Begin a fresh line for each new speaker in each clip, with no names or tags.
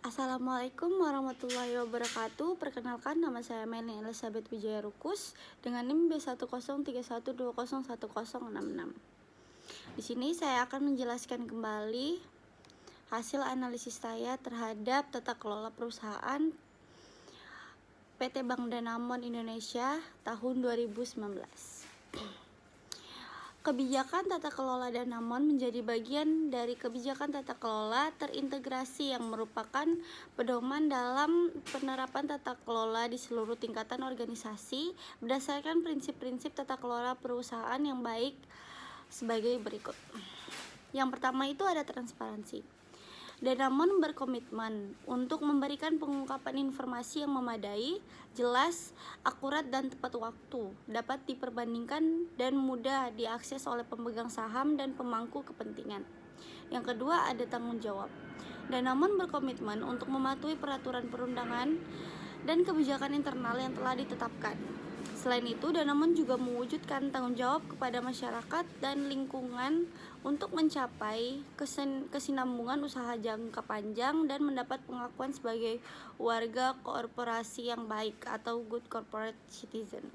Assalamualaikum warahmatullahi wabarakatuh. Perkenalkan, nama saya Melanie Elizabeth Wijaya Rukus dengan NIM B103120101066. Di sini saya akan menjelaskan kembali hasil analisis saya terhadap tata kelola perusahaan PT Bank Danamon Indonesia tahun 2019. Kebijakan tata kelola Danamon menjadi bagian dari kebijakan tata kelola terintegrasi yang merupakan pedoman dalam penerapan tata kelola di seluruh tingkatan organisasi berdasarkan prinsip-prinsip tata kelola perusahaan yang baik sebagai berikut. Yang pertama itu ada transparansi. Danamon berkomitmen untuk memberikan pengungkapan informasi yang memadai, jelas, akurat, dan tepat waktu, dapat diperbandingkan dan mudah diakses oleh pemegang saham dan pemangku kepentingan. Yang kedua ada tanggung jawab. Danamon berkomitmen untuk mematuhi peraturan perundangan dan kebijakan internal yang telah ditetapkan. Selain itu, Danamon juga mewujudkan tanggung jawab kepada masyarakat dan lingkungan untuk mencapai kesinambungan usaha jangka panjang dan mendapat pengakuan sebagai warga korporasi yang baik atau good corporate citizen.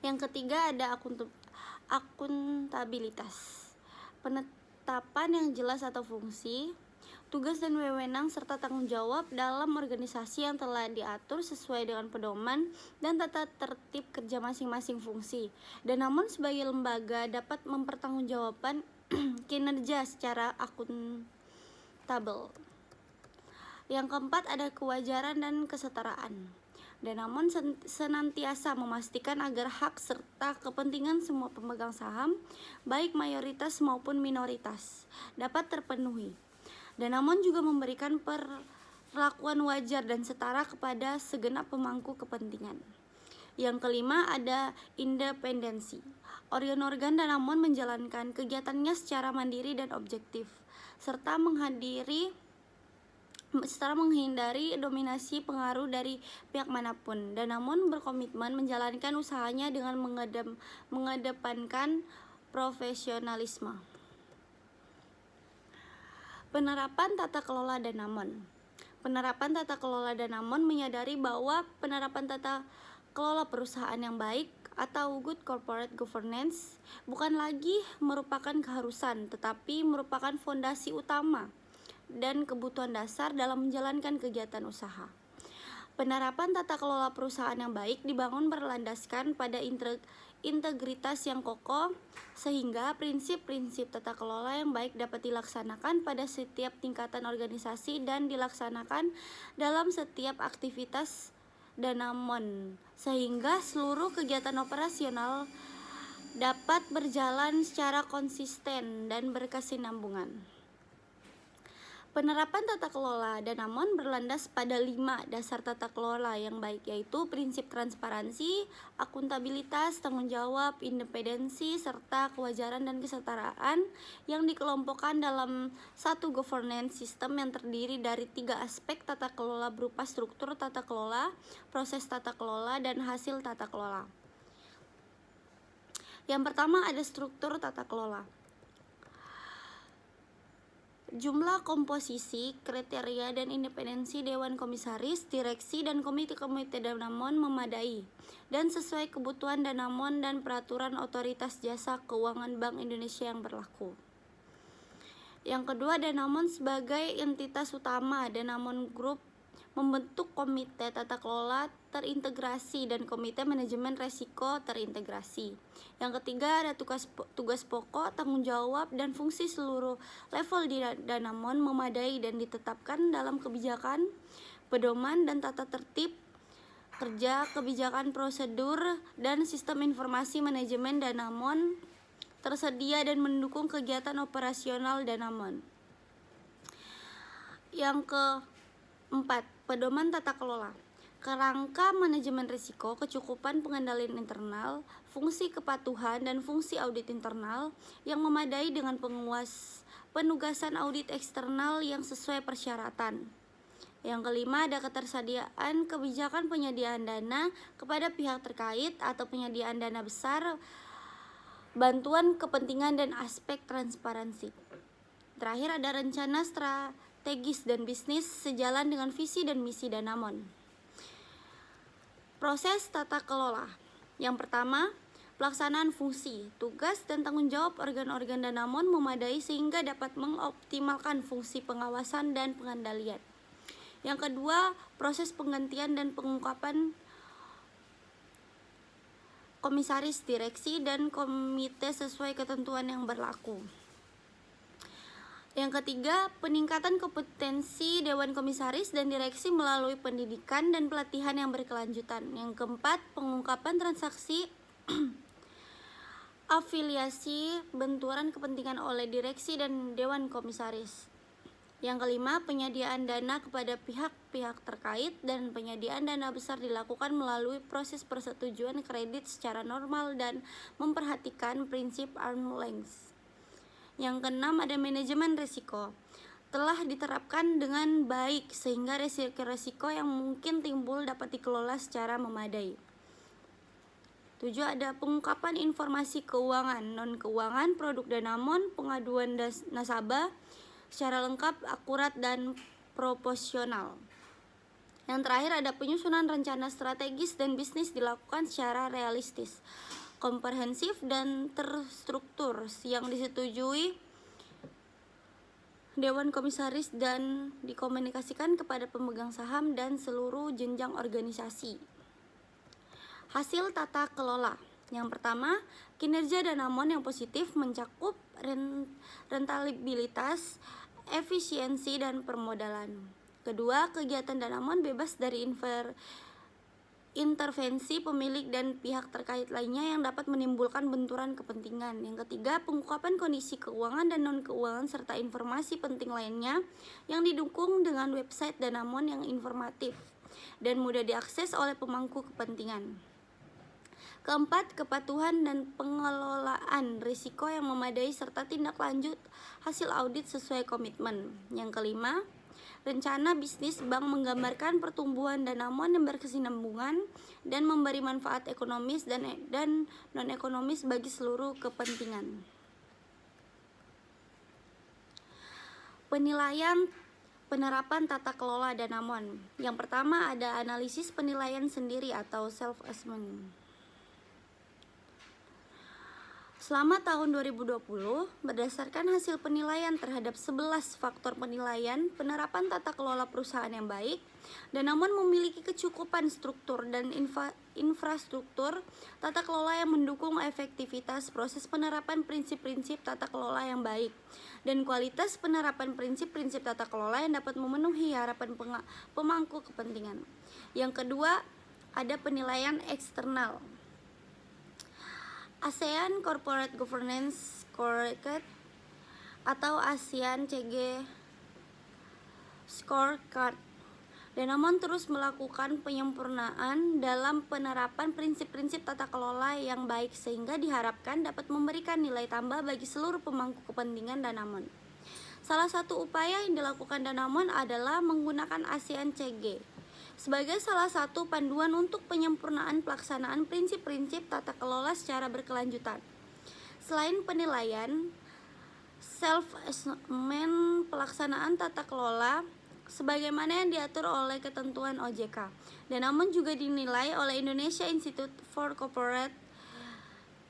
Yang ketiga ada akuntabilitas. Penetapan yang jelas atau fungsi, tugas dan wewenang serta tanggung jawab dalam organisasi yang telah diatur sesuai dengan pedoman dan tata tertib kerja masing-masing fungsi. Danamon sebagai lembaga dapat mempertanggungjawabkan kinerja secara akuntabel. Yang keempat ada kewajaran dan kesetaraan. Danamon senantiasa memastikan agar hak serta kepentingan semua pemegang saham, baik mayoritas maupun minoritas, dapat terpenuhi. Danamon juga memberikan perlakuan wajar dan setara kepada segenap pemangku kepentingan. Yang kelima ada independensi. Organ-organ Danamon menjalankan kegiatannya secara mandiri dan objektif, serta menghindari dominasi pengaruh dari pihak manapun. Danamon berkomitmen menjalankan usahanya dengan mengedepankan profesionalisme. Penerapan tata kelola Danamon. Penerapan tata kelola Danamon menyadari bahwa penerapan tata kelola perusahaan yang baik atau good corporate governance bukan lagi merupakan keharusan, tetapi merupakan fondasi utama dan kebutuhan dasar dalam menjalankan kegiatan usaha. Penerapan tata kelola perusahaan yang baik dibangun berlandaskan pada integritas yang kokoh, sehingga prinsip-prinsip tata kelola yang baik dapat dilaksanakan pada setiap tingkatan organisasi dan dilaksanakan dalam setiap aktivitas Danamon, sehingga seluruh kegiatan operasional dapat berjalan secara konsisten dan berkesinambungan. Penerapan tata kelola Danamon berlandas pada 5 dasar tata kelola yang baik, yaitu prinsip transparansi, akuntabilitas, tanggung jawab, independensi, serta kewajaran dan kesetaraan yang dikelompokkan dalam satu governance system yang terdiri dari 3 aspek tata kelola berupa struktur tata kelola, proses tata kelola, dan hasil tata kelola. Yang pertama ada struktur tata kelola. Jumlah, komposisi, kriteria, dan independensi Dewan Komisaris, Direksi, dan Komite-komite Danamon memadai dan sesuai kebutuhan Danamon dan peraturan Otoritas Jasa Keuangan Bank Indonesia yang berlaku. Yang kedua, Danamon sebagai entitas utama, Danamon Group membentuk komite tata kelola terintegrasi dan komite manajemen resiko terintegrasi. Yang ketiga ada tugas pokok, tanggung jawab, dan fungsi seluruh level di Danamon memadai dan ditetapkan dalam kebijakan, pedoman, dan tata tertib kerja, kebijakan, prosedur, dan sistem informasi manajemen Danamon tersedia dan mendukung kegiatan operasional Danamon. Yang keempat, pedoman tata kelola. Kerangka manajemen risiko, kecukupan pengendalian internal, fungsi kepatuhan, dan fungsi audit internal yang memadai dengan penugasan audit eksternal yang sesuai persyaratan. Yang kelima ada ketersediaan kebijakan penyediaan dana kepada pihak terkait atau penyediaan dana besar, bantuan kepentingan, dan aspek transparansi. Terakhir ada rencana strategis dan bisnis sejalan dengan visi dan misi Danamon. Proses tata kelola. Yang pertama, pelaksanaan fungsi, tugas dan tanggung jawab organ-organ Danamon memadai sehingga dapat mengoptimalkan fungsi pengawasan dan pengendalian. Yang kedua, proses penggantian dan pengungkapan komisaris, direksi, dan komite sesuai ketentuan yang berlaku. Yang ketiga, peningkatan kompetensi Dewan Komisaris dan Direksi melalui pendidikan dan pelatihan yang berkelanjutan. Yang keempat, pengungkapan transaksi afiliasi benturan kepentingan oleh Direksi dan Dewan Komisaris. Yang kelima, penyediaan dana kepada pihak-pihak terkait dan penyediaan dana besar dilakukan melalui proses persetujuan kredit secara normal dan memperhatikan prinsip arm's length. Yang keenam, ada manajemen risiko. Telah diterapkan dengan baik sehingga risiko yang mungkin timbul dapat dikelola secara memadai. 7. Ada pengungkapan informasi keuangan, non-keuangan, produk Danamon, pengaduan nasabah secara lengkap, akurat, dan proporsional. Yang terakhir, ada penyusunan rencana strategis dan bisnis dilakukan secara realistis, komprehensif, dan terstruktur yang disetujui Dewan Komisaris dan dikomunikasikan kepada pemegang saham dan seluruh jenjang organisasi. Hasil tata kelola. Yang pertama, kinerja Danamon yang positif mencakup rentabilitas, efisiensi, dan permodalan. Kedua, kegiatan Danamon bebas dari intervensi pemilik dan pihak terkait lainnya yang dapat menimbulkan benturan kepentingan. Yang ketiga, pengungkapan kondisi keuangan dan non-keuangan serta informasi penting lainnya yang didukung dengan website Danamon yang informatif dan mudah diakses oleh pemangku kepentingan. Keempat, kepatuhan dan pengelolaan risiko yang memadai serta tindak lanjut hasil audit sesuai komitmen. Yang kelima, rencana bisnis bank menggambarkan pertumbuhan Danamon yang berkesinambungan dan memberi manfaat ekonomis dan non-ekonomis bagi seluruh kepentingan. Penilaian penerapan tata kelola Danamon. Yang pertama, ada analisis penilaian sendiri atau self-assessment. Selama tahun 2020, berdasarkan hasil penilaian terhadap 11 faktor penilaian penerapan tata kelola perusahaan yang baik, Danamon memiliki kecukupan struktur dan infrastruktur tata kelola yang mendukung efektivitas proses penerapan prinsip-prinsip tata kelola yang baik dan kualitas penerapan prinsip-prinsip tata kelola yang dapat memenuhi harapan pemangku kepentingan. Yang kedua, ada penilaian eksternal. ASEAN Corporate Governance Scorecard atau ASEAN CG Scorecard. Danamon terus melakukan penyempurnaan dalam penerapan prinsip-prinsip tata kelola yang baik sehingga diharapkan dapat memberikan nilai tambah bagi seluruh pemangku kepentingan Danamon. Salah satu upaya yang dilakukan Danamon adalah menggunakan ASEAN CG sebagai salah satu panduan untuk penyempurnaan pelaksanaan prinsip-prinsip tata kelola secara berkelanjutan. Selain penilaian, self-assessment pelaksanaan tata kelola sebagaimana yang diatur oleh ketentuan OJK. Danamon juga dinilai oleh Indonesia Institute for Corporate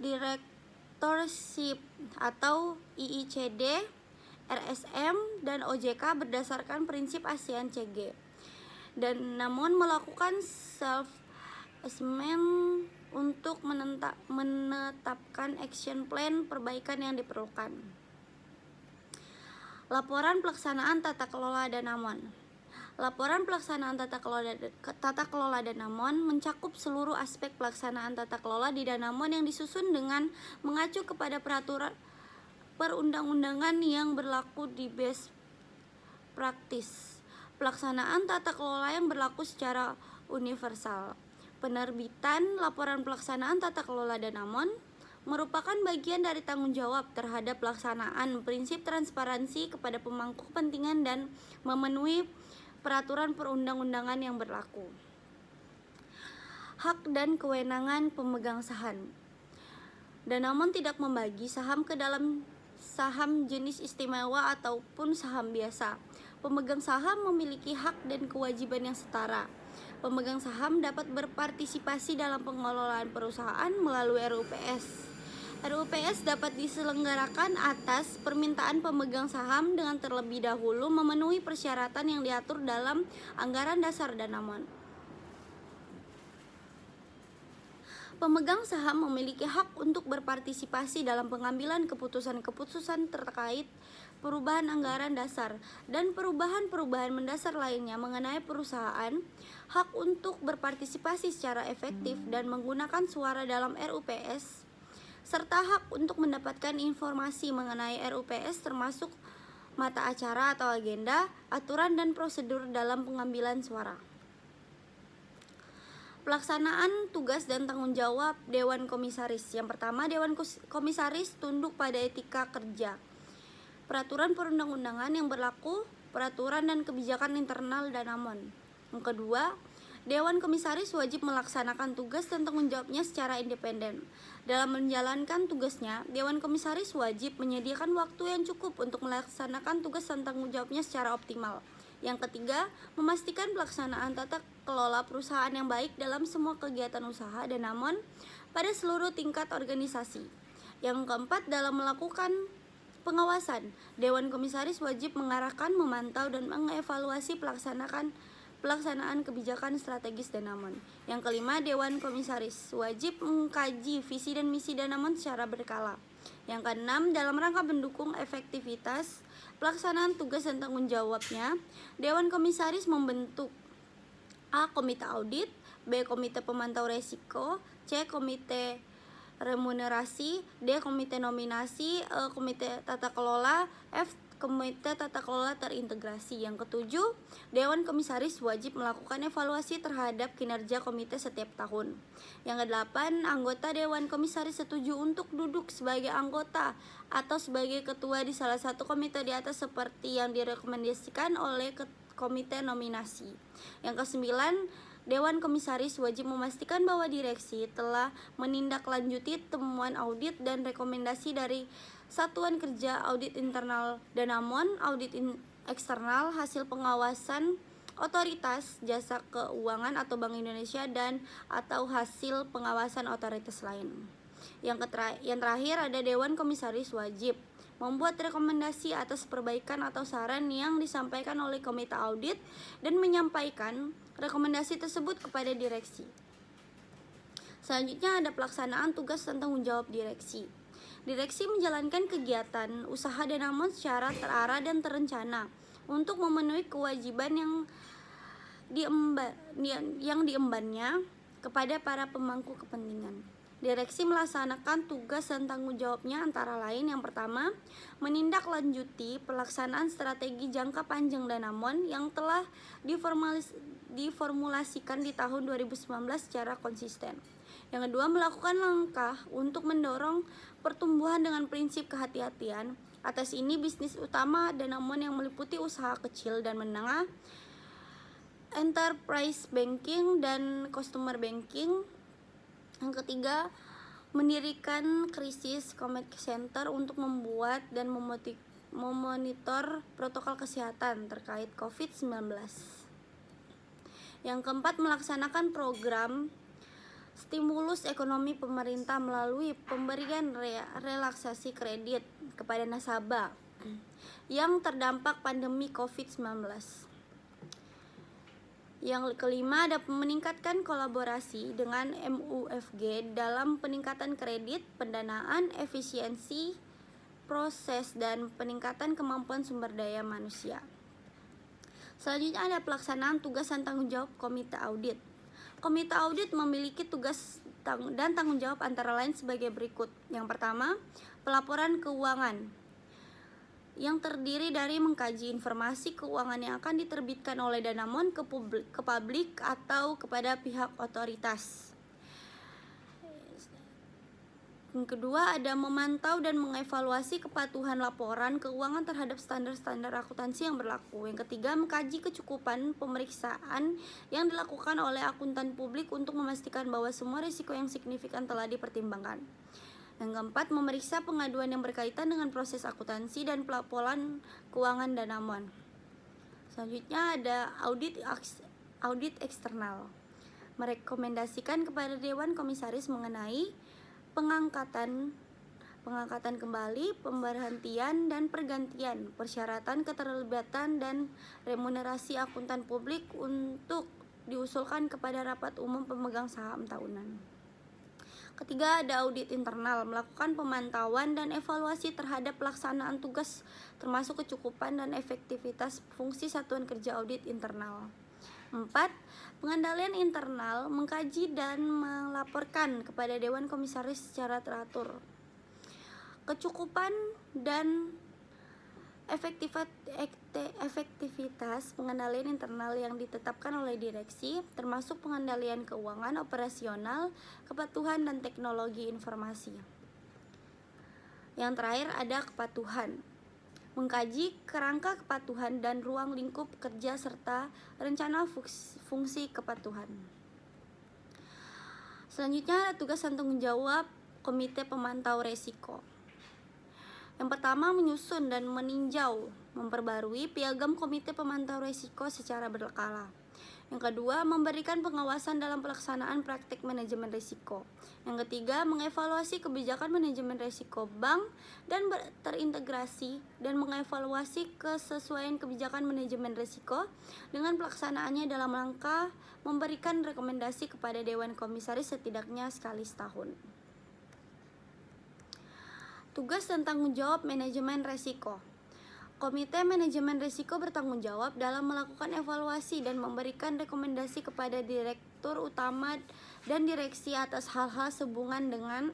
Directorship atau IICD, RSM, dan OJK berdasarkan prinsip ASEAN CG. Dan namun melakukan self-assessment untuk menetapkan action plan perbaikan yang diperlukan. Laporan pelaksanaan tata kelola Danamon. Laporan pelaksanaan tata kelola Danamon mencakup seluruh aspek pelaksanaan tata kelola di Danamon yang disusun dengan mengacu kepada peraturan perundang-undangan yang berlaku di best practice. Pelaksanaan tata kelola yang berlaku secara universal. Penerbitan laporan pelaksanaan tata kelola Danamon merupakan bagian dari tanggung jawab terhadap pelaksanaan prinsip transparansi kepada pemangku kepentingan dan memenuhi peraturan perundang-undangan yang berlaku. Hak dan kewenangan pemegang saham. Danamon tidak membagi saham ke dalam saham jenis istimewa ataupun saham biasa. Pemegang saham memiliki hak dan kewajiban yang setara. Pemegang saham dapat berpartisipasi dalam pengelolaan perusahaan melalui RUPS. RUPS dapat diselenggarakan atas permintaan pemegang saham dengan terlebih dahulu memenuhi persyaratan yang diatur dalam anggaran dasar Danamon. Pemegang saham memiliki hak untuk berpartisipasi dalam pengambilan keputusan-keputusan terkait perubahan anggaran dasar dan perubahan-perubahan mendasar lainnya mengenai perusahaan, hak untuk berpartisipasi secara efektif dan menggunakan suara dalam RUPS, serta hak untuk mendapatkan informasi mengenai RUPS termasuk mata acara atau agenda, aturan dan prosedur dalam pengambilan suara. Pelaksanaan tugas dan tanggung jawab Dewan Komisaris. Yang pertama, Dewan Komisaris tunduk pada etika kerja, peraturan perundang-undangan yang berlaku, peraturan dan kebijakan internal Danamon. Yang kedua, Dewan Komisaris wajib melaksanakan tugas dan tanggung jawabnya secara independen. Dalam menjalankan tugasnya, Dewan Komisaris wajib menyediakan waktu yang cukup untuk melaksanakan tugas dan tanggung jawabnya secara optimal. Yang ketiga, memastikan pelaksanaan tata kelola perusahaan yang baik dalam semua kegiatan usaha Danamon pada seluruh tingkat organisasi. Yang keempat, dalam melakukan pengawasan, Dewan Komisaris wajib mengarahkan, memantau, dan mengevaluasi pelaksanaan kebijakan strategis Danamon. Yang kelima, Dewan Komisaris wajib mengkaji visi dan misi Danamon secara berkala. Yang keenam, dalam rangka mendukung efektivitas pelaksanaan tugas dan tanggung jawabnya, Dewan Komisaris membentuk A. Komite Audit, B. Komite Pemantau Resiko, C. Komite Remunerasi, D. Komite Nominasi, E. Komite Tata Kelola, F. Komite Tata Kelola Terintegrasi. Yang ketujuh, Dewan Komisaris wajib melakukan evaluasi terhadap kinerja komite setiap tahun. Yang kedelapan, anggota Dewan Komisaris setuju untuk duduk sebagai anggota atau sebagai ketua di salah satu komite di atas seperti yang direkomendasikan oleh komite nominasi. Yang kesembilan, Dewan Komisaris wajib memastikan bahwa direksi telah menindaklanjuti temuan audit dan rekomendasi dari Satuan Kerja Audit Internal Danamon, audit eksternal, hasil pengawasan otoritas jasa keuangan atau Bank Indonesia dan atau hasil pengawasan otoritas lain. Yang terakhir ada Dewan Komisaris wajib membuat rekomendasi atas perbaikan atau saran yang disampaikan oleh komite audit dan menyampaikan rekomendasi tersebut kepada direksi. Selanjutnya ada pelaksanaan tugas dan tanggung jawab direksi. Direksi menjalankan kegiatan usaha Danamon secara terarah dan terencana untuk memenuhi kewajiban yang diembannya kepada para pemangku kepentingan. Direksi melaksanakan tugas dan tanggung jawabnya antara lain yang pertama, menindaklanjuti pelaksanaan strategi jangka panjang Danamon yang telah diformulasikan di tahun 2019 secara konsisten. Yang kedua, melakukan langkah untuk mendorong pertumbuhan dengan prinsip kehati-hatian. Atas ini, bisnis utama Danamon yang meliputi usaha kecil dan menengah, enterprise banking, dan customer banking. Yang ketiga, mendirikan krisis command center untuk membuat dan memonitor protokol kesehatan terkait COVID-19. Yang keempat, melaksanakan program stimulus ekonomi pemerintah melalui pemberian relaksasi kredit kepada nasabah yang terdampak pandemi COVID-19. Yang kelima, ada meningkatkan kolaborasi dengan MUFG dalam peningkatan kredit, pendanaan, efisiensi proses, dan peningkatan kemampuan sumber daya manusia. Selanjutnya ada pelaksanaan tugas dan tanggung jawab komite audit. Komite audit memiliki tugas dan tanggung jawab antara lain sebagai berikut. Yang pertama, pelaporan keuangan yang terdiri dari mengkaji informasi keuangan yang akan diterbitkan oleh Danamon ke publik atau kepada pihak otoritas. Yang kedua, ada memantau dan mengevaluasi kepatuhan laporan keuangan terhadap standar-standar akuntansi yang berlaku. Yang ketiga, mengkaji kecukupan pemeriksaan yang dilakukan oleh akuntan publik untuk memastikan bahwa semua risiko yang signifikan telah dipertimbangkan. Yang keempat, memeriksa pengaduan yang berkaitan dengan proses akuntansi dan pelaporan keuangan Danamon. Selanjutnya ada audit eksternal. Merekomendasikan kepada Dewan Komisaris mengenai pengangkatan kembali, pemberhentian dan pergantian, persyaratan keterlibatan dan remunerasi akuntan publik untuk diusulkan kepada rapat umum pemegang saham tahunan. Ketiga, ada audit internal, melakukan pemantauan dan evaluasi terhadap pelaksanaan tugas termasuk kecukupan dan efektivitas fungsi satuan kerja audit internal. 4. Pengendalian internal, mengkaji dan melaporkan kepada Dewan Komisaris secara teratur. Kecukupan dan efektivitas pengendalian internal yang ditetapkan oleh direksi, termasuk pengendalian keuangan, operasional, kepatuhan, dan teknologi informasi. Yang terakhir ada kepatuhan. Mengkaji kerangka kepatuhan dan ruang lingkup kerja serta rencana fungsi kepatuhan. Selanjutnya ada tugas dan tanggung jawab Komite Pemantau Resiko. Yang pertama, menyusun dan meninjau, memperbarui piagam Komite Pemantau Resiko secara berkala. Yang kedua, memberikan pengawasan dalam pelaksanaan praktik manajemen risiko. Yang ketiga, mengevaluasi kebijakan manajemen risiko bank dan terintegrasi dan mengevaluasi kesesuaian kebijakan manajemen risiko dengan pelaksanaannya dalam rangka memberikan rekomendasi kepada Dewan Komisaris setidaknya sekali setahun. Tugas dan tanggung jawab manajemen risiko. Komite Manajemen Risiko bertanggung jawab dalam melakukan evaluasi dan memberikan rekomendasi kepada Direktur Utama dan Direksi atas hal-hal sehubungan dengan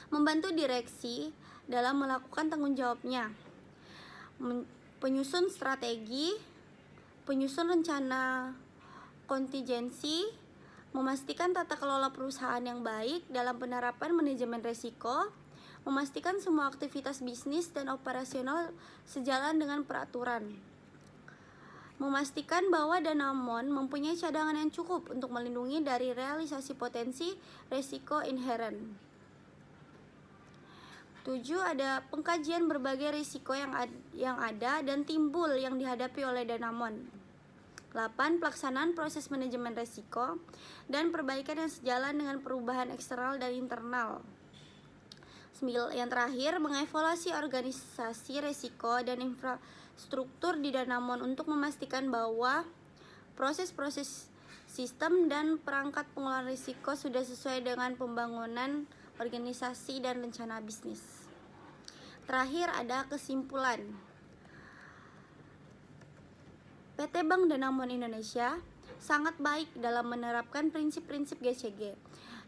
membantu direksi dalam melakukan tanggung jawabnya. Penyusun strategi, penyusun rencana kontingensi, memastikan tata kelola perusahaan yang baik dalam penerapan manajemen risiko, memastikan semua aktivitas bisnis dan operasional sejalan dengan peraturan. Memastikan bahwa Danamon mempunyai cadangan yang cukup untuk melindungi dari realisasi potensi risiko inheren. 7. Ada pengkajian berbagai risiko yang ada dan timbul yang dihadapi oleh Danamon. 8. Pelaksanaan proses manajemen risiko dan perbaikan yang sejalan dengan perubahan eksternal dan internal. 9. Yang terakhir, mengevaluasi organisasi risiko dan infrastruktur di Danamon untuk memastikan bahwa proses-proses sistem dan perangkat pengelolaan risiko sudah sesuai dengan pembangunan organisasi dan rencana bisnis. Terakhir ada kesimpulan. PT Bank Danamon Indonesia sangat baik dalam menerapkan prinsip-prinsip GCG.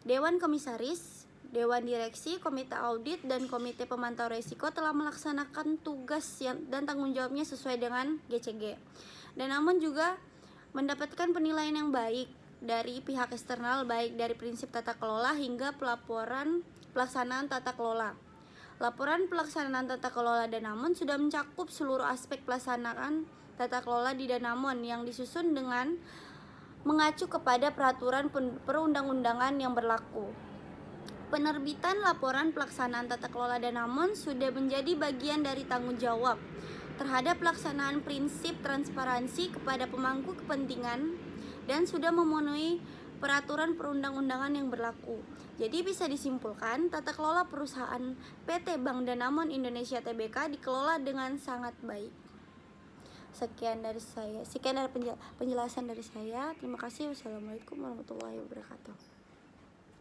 Dewan Komisaris, Dewan Direksi, Komite Audit, dan Komite Pemantau Risiko telah melaksanakan tugas dan tanggung jawabnya sesuai dengan GCG. Danamon juga mendapatkan penilaian yang baik dari pihak eksternal, baik dari prinsip tata kelola hingga pelaporan pelaksanaan tata kelola. Laporan pelaksanaan tata kelola Danamon sudah mencakup seluruh aspek pelaksanaan tata kelola di Danamon yang disusun dengan mengacu kepada peraturan perundang-undangan yang berlaku. Penerbitan laporan pelaksanaan tata kelola Danamon sudah menjadi bagian dari tanggung jawab terhadap pelaksanaan prinsip transparansi kepada pemangku kepentingan dan sudah memenuhi peraturan perundang-undangan yang berlaku. Jadi bisa disimpulkan, tata kelola perusahaan PT Bank Danamon Indonesia Tbk dikelola dengan sangat baik. Sekian dari penjelasan dari saya. Terima kasih. Wassalamualaikum warahmatullahi wabarakatuh.